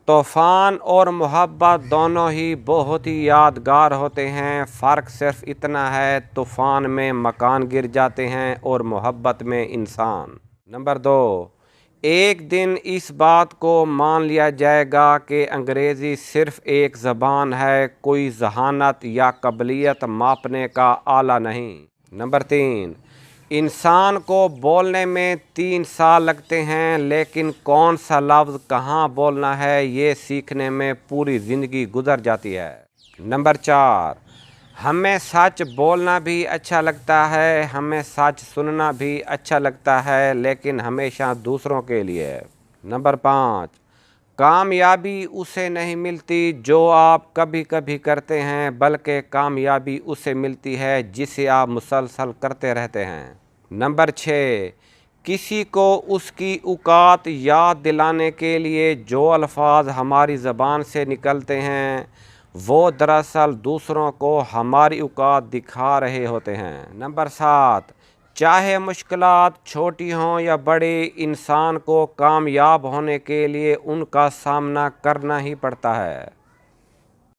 तूफ़ान और मोहब्बत दोनों ही बहुत ही यादगार होते हैं। फ़र्क सिर्फ इतना है, तूफ़ान में मकान गिर जाते हैं और मोहब्बत में इंसान। नंबर 2, एक दिन इस बात को मान लिया जाएगा कि अंग्रेज़ी सिर्फ एक ज़बान है, कोई ज़हानत या काबिलियत मापने का आला नहीं। नंबर 3, इंसान को बोलने में 3 साल लगते हैं, लेकिन कौन सा लफ्ज़ कहाँ बोलना है ये सीखने में पूरी ज़िंदगी गुजर जाती है। नंबर 4, हमें सच बोलना भी अच्छा लगता है, हमें सच सुनना भी अच्छा लगता है, लेकिन हमेशा दूसरों के लिए। नंबर 5, कामयाबी उसे नहीं मिलती जो आप कभी कभी करते हैं, बल्कि कामयाबी उसे मिलती है जिसे आप मुसलसल करते रहते हैं। नंबर 6, किसी को उसकी औकात याद दिलाने के लिए जो अल्फाज हमारी ज़बान से निकलते हैं वो दरअसल दूसरों को हमारी औकात दिखा रहे होते हैं। नंबर 7, चाहे मुश्किलात छोटी हों या बड़ी, इंसान को कामयाब होने के लिए उनका सामना करना ही पड़ता है।